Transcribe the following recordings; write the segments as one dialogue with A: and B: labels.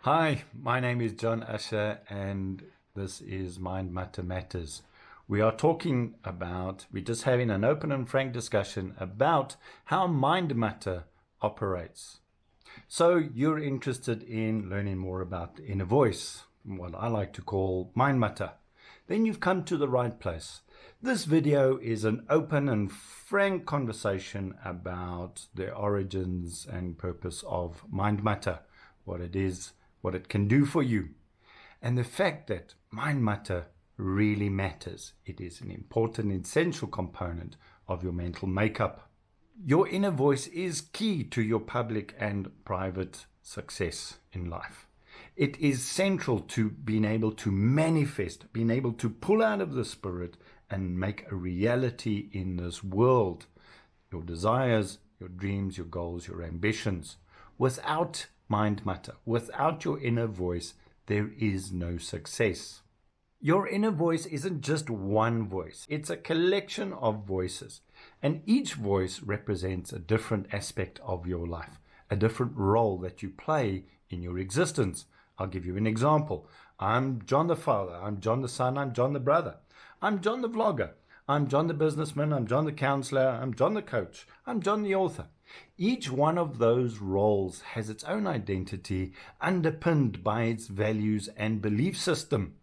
A: Hi, my name is John Usher and this is Mind Mutter Matters. We're just having an open and frank discussion about how Mind Mutter operates. So you're interested in learning more about the inner voice, what I like to call Mind Mutter. Then you've come to the right place. This video is an open and frank conversation about the origins and purpose of Mind Mutter, what it is, what it can do for you, and the fact that Mind Mutter really matters. It is an important, essential component of your mental makeup. Your inner voice is key to your public and private success in life. It is central to being able to manifest, being able to pull out of the spirit and make a reality in this world. Your desires, your dreams, your goals, your ambitions. Without Mind Mutter, without your inner voice, there is no success. Your inner voice isn't just one voice. It's a collection of voices. And each voice represents a different aspect of your life, a different role that you play in your existence. I'll give you an example. I'm John the father, I'm John the son, I'm John the brother. I'm John the vlogger, I'm John the businessman, I'm John the counselor, I'm John the coach, I'm John the author. Each one of those roles has its own identity, underpinned by its values and belief system.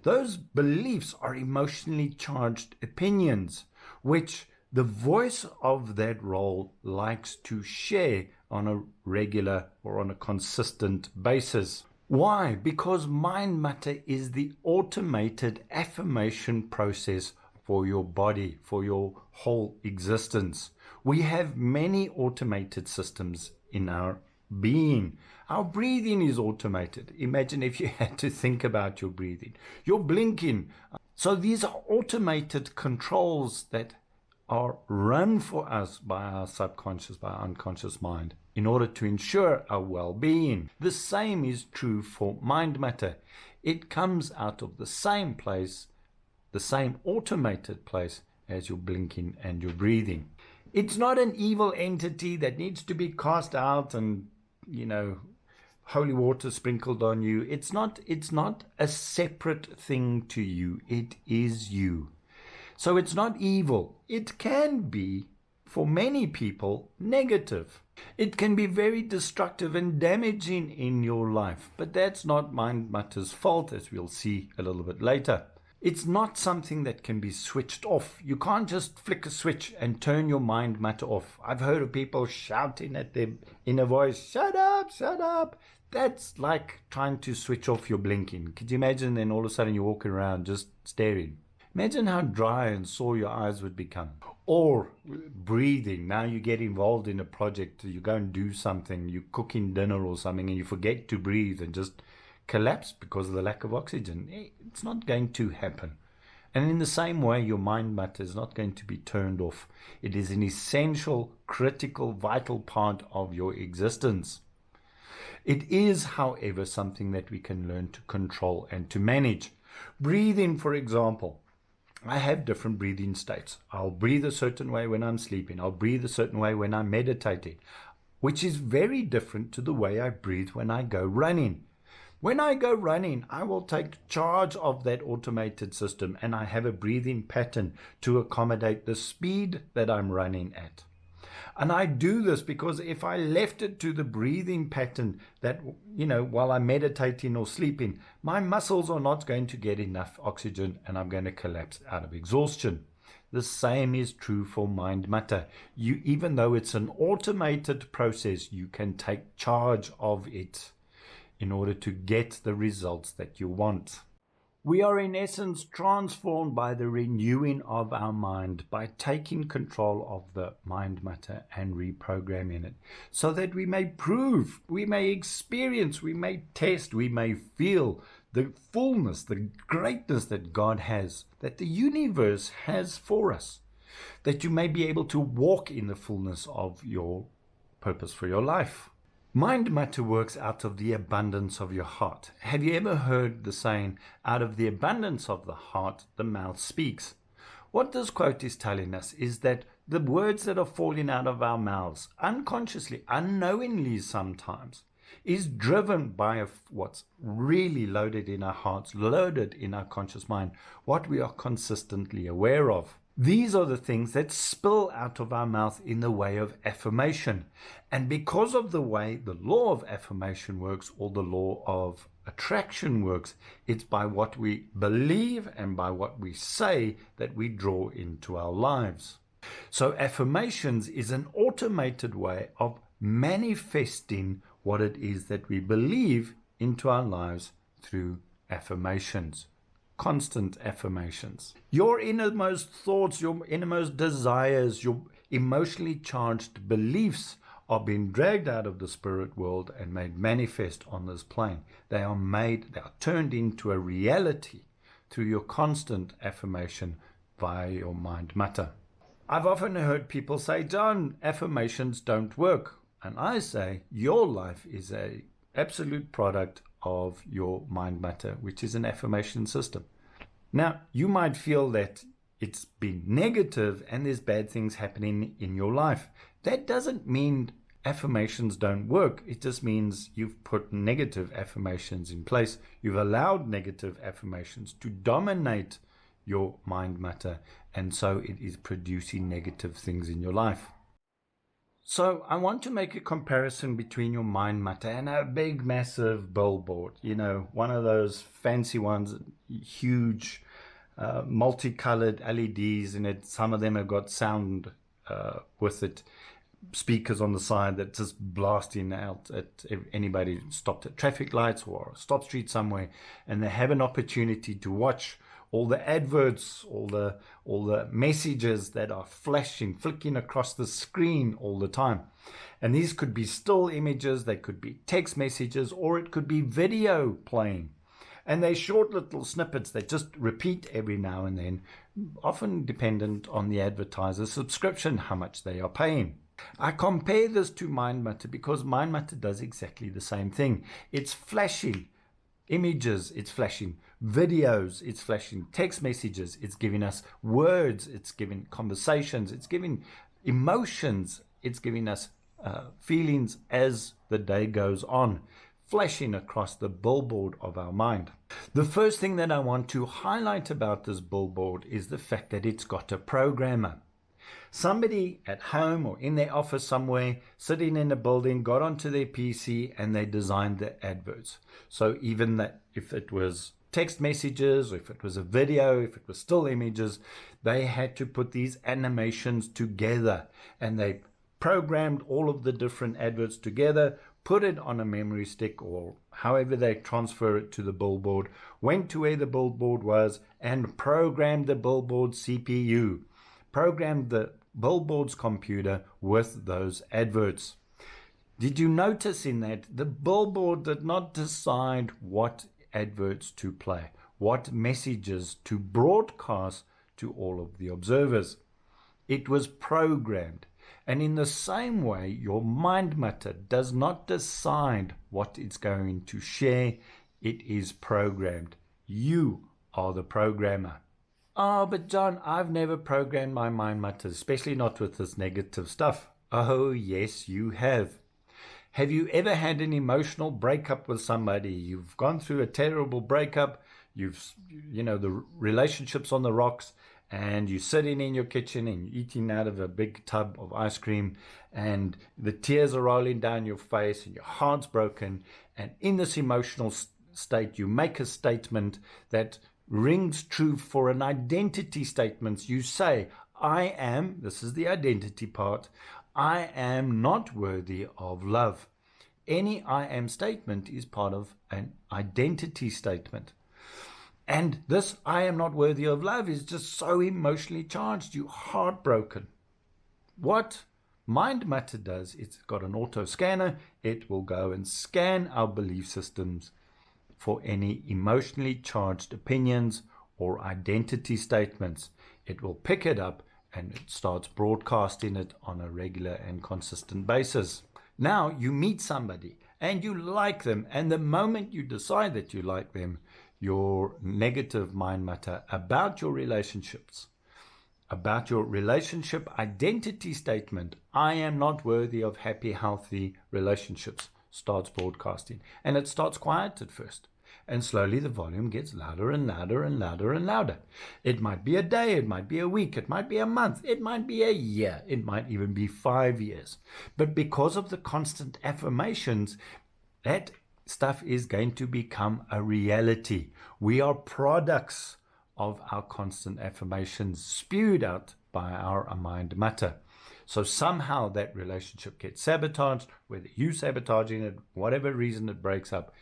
A: Those beliefs are emotionally charged opinions, which the voice of that role likes to share on a regular or on a consistent basis. Why? Because Mind Mutter is the automated affirmation process for your body, for your whole existence. We have many automated systems in our being. Our breathing is automated. Imagine if you had to think about your breathing. You're blinking. So these are automated controls that are run for us by our subconscious, by our unconscious mind, in order to ensure our well-being. The same is true for Mind Mutter. It comes out of the same place, the same automated place as your blinking and your breathing. It's not an evil entity that needs to be cast out and, holy water sprinkled on you. It's not a separate thing to you. It is you. So it's not evil. It can be, for many people, negative. It can be very destructive and damaging in your life, but that's not Mind Mutter's fault, as we'll see a little bit later. It's not something that can be switched off. You can't just flick a switch and turn your Mind Mutter off. I've heard of people shouting at their inner voice, shut up, shut up. That's like trying to switch off your blinking. Could you imagine then all of a sudden you're walking around just staring? Imagine how dry and sore your eyes would become. Or breathing. Now you get involved in a project, you go and do something, you're cooking dinner or something and you forget to breathe and just collapse because of the lack of oxygen. It's not going to happen. And in the same way, your Mind Mutter is not going to be turned off. It is an essential, critical, vital part of your existence. It is, however, something that we can learn to control and to manage. Breathing, for example. I have different breathing states. I'll breathe a certain way when I'm sleeping. I'll breathe a certain way when I'm meditating, which is very different to the way I breathe when I go running. When I go running, I will take charge of that automated system and I have a breathing pattern to accommodate the speed that I'm running at. And I do this because if I left it to the breathing pattern that, while I'm meditating or sleeping, my muscles are not going to get enough oxygen and I'm going to collapse out of exhaustion. The same is true for Mind Mutter. Even though it's an automated process, you can take charge of it in order to get the results that you want. We are in essence transformed by the renewing of our mind, by taking control of the Mind Mutter and reprogramming it, so that we may prove, we may experience, we may test, we may feel the fullness, the greatness that God has, that the universe has for us, that you may be able to walk in the fullness of your purpose for your life. Mind Mutter works out of the abundance of your heart. Have you ever heard the saying, out of the abundance of the heart, the mouth speaks? What this quote is telling us is that the words that are falling out of our mouths, unconsciously, unknowingly sometimes, is driven by what's really loaded in our hearts, loaded in our conscious mind, what we are consistently aware of. These are the things that spill out of our mouth in the way of affirmation. And because of the way the law of affirmation works, or the law of attraction works, it's by what we believe and by what we say that we draw into our lives. So affirmations is an automated way of manifesting what it is that we believe into our lives through affirmations. Constant affirmations. Your innermost thoughts, your innermost desires, your emotionally charged beliefs are being dragged out of the spirit world and made manifest on this plane. They are turned into a reality through your constant affirmation via your mind mutter. I've often heard people say, John, affirmations don't work. And I say, your life is an absolute product of your mind mutter, which is an affirmation system. Now, you might feel that it's been negative and there's bad things happening in your life. That doesn't mean affirmations don't work. It just means you've put negative affirmations in place. You've allowed negative affirmations to dominate your mind mutter, and so it is producing negative things in your life. So I want to make a comparison between your mind mutter and a big massive billboard, one of those fancy ones, huge multicolored LEDs in it. Some of them have got sound with it, speakers on the side that just blasting out at anybody stopped at traffic lights or a stop street somewhere, and they have an opportunity to watch all the adverts, all the messages that are flicking across the screen all the time. And these could be still images, they could be text messages, or it could be video playing. And they're short little snippets that just repeat every now and then, often dependent on the advertiser's subscription, how much they are paying. I compare this to mind mutter because mind mutter does exactly the same thing. It's flashing images, it's flashing videos, it's flashing text messages, it's giving us words, it's giving conversations, it's giving emotions, it's giving us feelings as the day goes on, flashing across the billboard of our mind. The first thing that I want to highlight about this billboard is the fact that it's got a programmer. Somebody at home or in their office somewhere, sitting in a building, got onto their PC and they designed the adverts. So even that, if it was text messages, or if it was a video, if it was still images, they had to put these animations together, and they programmed all of the different adverts together, put it on a memory stick or however they transfer it to the billboard, went to where the billboard was and programmed the billboard CPU, programmed the billboard's computer with those adverts. Did you notice in that the billboard did not decide what adverts to play, what messages to broadcast to all of the observers? It was programmed. And in the same way, your mind mutter does not decide what it's going to share. It is programmed. You are the programmer. Oh, but John, I've never programmed my mind mutter, especially not with this negative stuff. Oh, yes, you have. Have you ever had an emotional breakup with somebody? You've gone through a terrible breakup. The relationship's on the rocks, and you're sitting in your kitchen and you're eating out of a big tub of ice cream, and the tears are rolling down your face and your heart's broken. And in this emotional state, you make a statement that rings true for an identity statement. You say, I am, this is the identity part, I am not worthy of love. Any I am statement is part of an identity statement. And this I am not worthy of love is just so emotionally charged. You're heartbroken. What mind mutter does, it's got an auto scanner. It will go and scan our belief systems for any emotionally charged opinions or identity statements. It will pick it up and it starts broadcasting it on a regular and consistent basis. Now you meet somebody and you like them, and the moment you decide that you like them, your negative mind mutter about your relationships, about your relationship identity statement, I am not worthy of happy, healthy relationships, starts broadcasting. And it starts quiet at first. And slowly the volume gets louder and louder and louder and louder. It might be a day, it might be a week, it might be a month, it might be a year, it might even be 5 years. But because of the constant affirmations, that stuff is going to become a reality. We are products of our constant affirmations spewed out by our mind mutter. So somehow that relationship gets sabotaged, whether you sabotaging it, whatever reason it breaks up,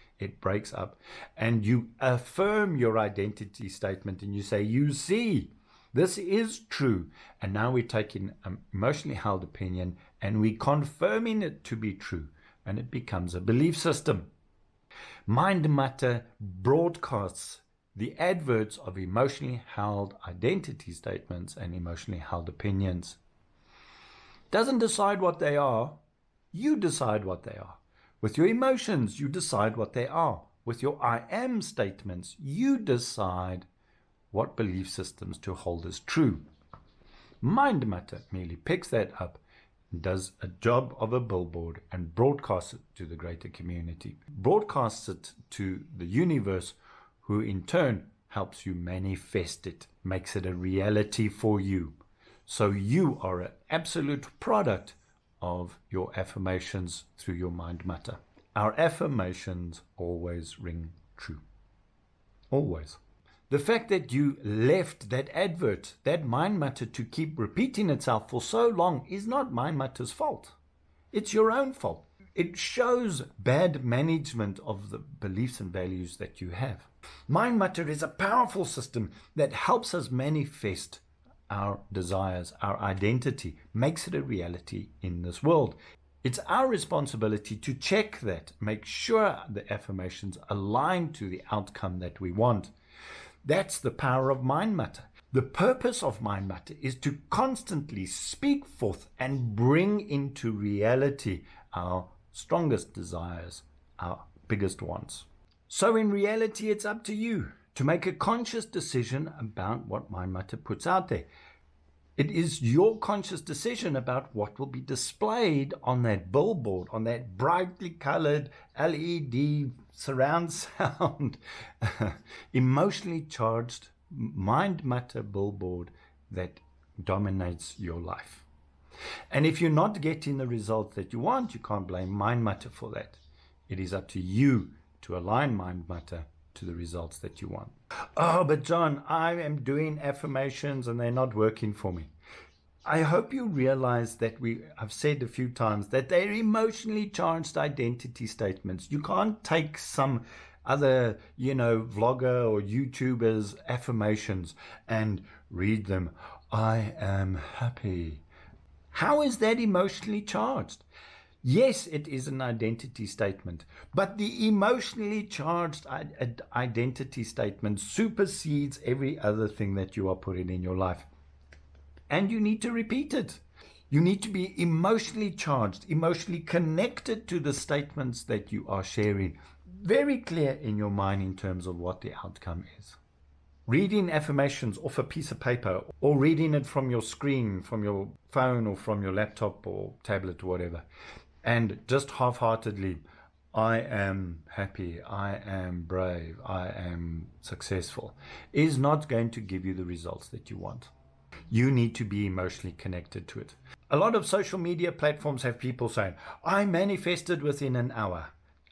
A: and you affirm your identity statement and you say, you see, this is true. And now we're taking an emotionally held opinion and we're confirming it to be true, and it becomes a belief system. Mind mutter broadcasts the adverts of emotionally held identity statements and emotionally held opinions. Doesn't decide what they are, you decide what they are. With your emotions, you decide what they are. With your I am statements, you decide what belief systems to hold as true. Mind mutter merely picks that up, does a job of a billboard, and broadcasts it to the greater community. Broadcasts it to the universe, who in turn helps you manifest it, makes it a reality for you. So you are an absolute product of your affirmations through your mind mutter. Our affirmations always ring true. Always. The fact that you left that advert, that mind mutter, to keep repeating itself for so long is not mind mutter's fault. It's your own fault. It shows bad management of the beliefs and values that you have. Mind mutter is a powerful system that helps us manifest our desires, our identity, makes it a reality in this world. It's our responsibility to check that, make sure the affirmations align to the outcome that we want. That's the power of mind mutter. The purpose of mind mutter is to constantly speak forth and bring into reality our strongest desires, our biggest wants. So in reality, it's up to you to make a conscious decision about what mind mutter puts out there. It is your conscious decision about what will be displayed on that billboard, on that brightly colored LED surround sound, emotionally charged mind mutter billboard that dominates your life. And if you're not getting the results that you want, you can't blame mind mutter for that. It is up to you to align mind mutter to the results that you want. Oh, but John, I am doing affirmations and they're not working for me. I hope you realize that I've said a few times that they're emotionally charged identity statements. You can't take some other, vlogger or YouTuber's affirmations and read them. I am happy. How is that emotionally charged? Yes, it is an identity statement, but the emotionally charged identity statement supersedes every other thing that you are putting in your life. And you need to repeat it. You need to be emotionally charged, emotionally connected to the statements that you are sharing. Very clear in your mind in terms of what the outcome is. Reading affirmations off a piece of paper, or reading it from your screen, from your phone or from your laptop or tablet or whatever, and just half-heartedly, I am happy, I am brave, I am successful, is not going to give you the results that you want. You need to be emotionally connected to it. A lot of social media platforms have people saying, I manifested within an hour.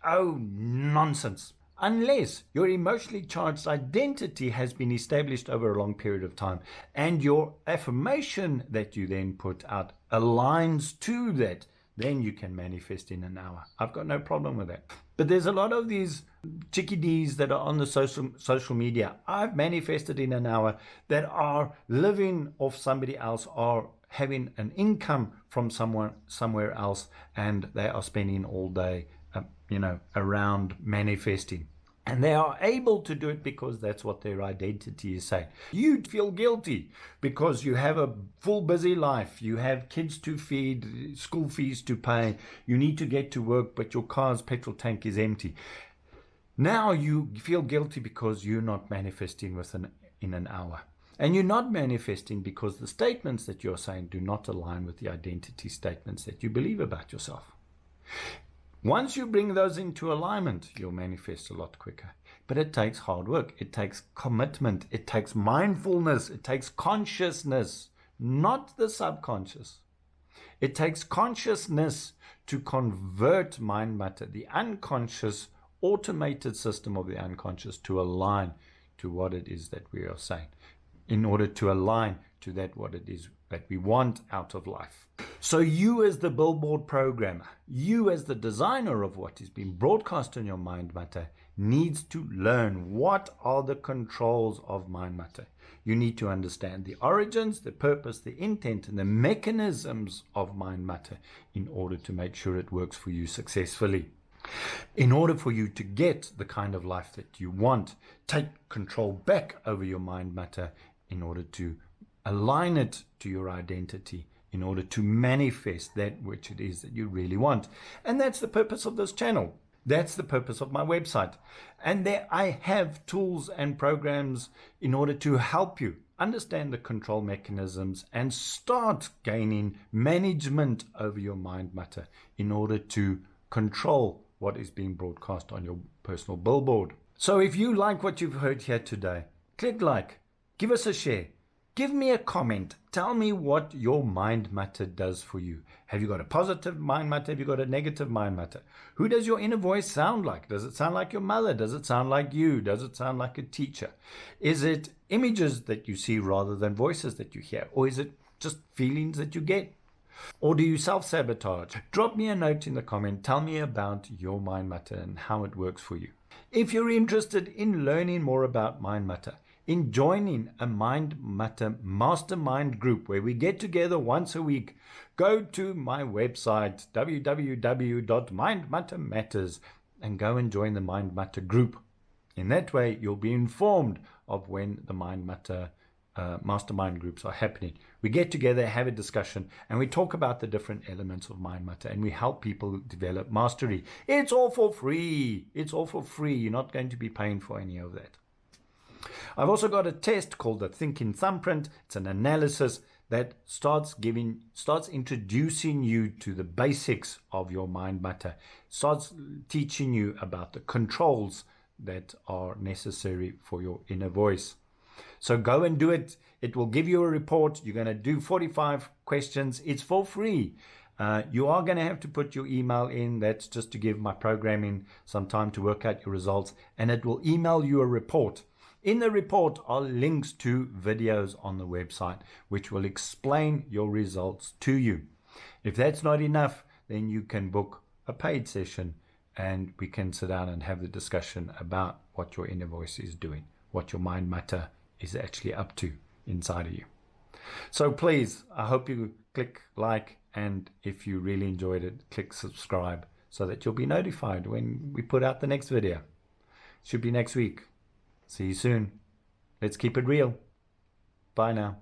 A: Oh, nonsense. Unless your emotionally charged identity has been established over a long period of time and your affirmation that you then put out aligns to that, then you can manifest in an hour. I've got no problem with that. But there's a lot of these chickadees that are on the social media. I've manifested in an hour, that are living off somebody else, or having an income from someone somewhere else, and they are spending all day around manifesting. And they are able to do it because that's what their identity is saying. You'd feel guilty because you have a full busy life. You have kids to feed, school fees to pay. You need to get to work, but your car's petrol tank is empty. Now you feel guilty because you're not manifesting in an hour. And you're not manifesting because the statements that you're saying do not align with the identity statements that you believe about yourself. Once you bring those into alignment, you'll manifest a lot quicker. But it takes hard work. It takes commitment. It takes mindfulness. It takes consciousness, not the subconscious. It takes consciousness to convert mind matter, the unconscious, automated system of the unconscious, to align to what it is that we are saying, in order to align to that what it is that we want out of life. So you as the billboard programmer, you as the designer of what is being broadcast in your mind matter, needs to learn what are the controls of mind matter. You need to understand the origins, the purpose, the intent, and the mechanisms of mind matter in order to make sure it works for you successfully. In order for you to get the kind of life that you want, take control back over your mind matter in order to align it to your identity, in order to manifest that which it is that you really want. And that's the purpose of this channel. That's the purpose of my website. And there I have tools and programs in order to help you understand the control mechanisms and start gaining management over your mind matter in order to control what is being broadcast on your personal billboard. So if you like what you've heard here today, click like, give us a share, give me a comment, tell me what your mind matter does for you. Have you got a positive mind matter? Have you got a negative mind matter? Who does your inner voice sound like? Does it sound like your mother? Does it sound like you? Does it sound like a teacher? Is it images that you see rather than voices that you hear? Or is it just feelings that you get? Or do you self-sabotage? Drop me a note in the comment. Tell me about your mind matter and how it works for you. If you're interested in learning more about mind matter, in joining a mind matter mastermind group where we get together once a week, go to my website www.mindmattermatters and go and join the mind matter group. In that way, you'll be informed of when the mind matter mastermind groups are happening. We get together, have a discussion, and we talk about the different elements of mind matter, and we help people develop mastery. It's all for free. It's all for free. You're not going to be paying for any of that. I've also got a test called the Thinking Thumbprint. It's an analysis that starts introducing you to the basics of your mind matter, starts teaching you about the controls that are necessary for your inner voice. So go and do it. It will give you a report. You're going to do 45 questions. It's for free. You are going to have to put your email in. That's just to give my programming some time to work out your results. And it will email you a report. In the report are links to videos on the website, which will explain your results to you. If that's not enough, then you can book a paid session and we can sit down and have the discussion about what your inner voice is doing, what your mind matter is actually up to inside of you. So please, I hope you click like, and if you really enjoyed it, click subscribe so that you'll be notified when we put out the next video. Should be next week. See you soon. Let's keep it real. Bye now.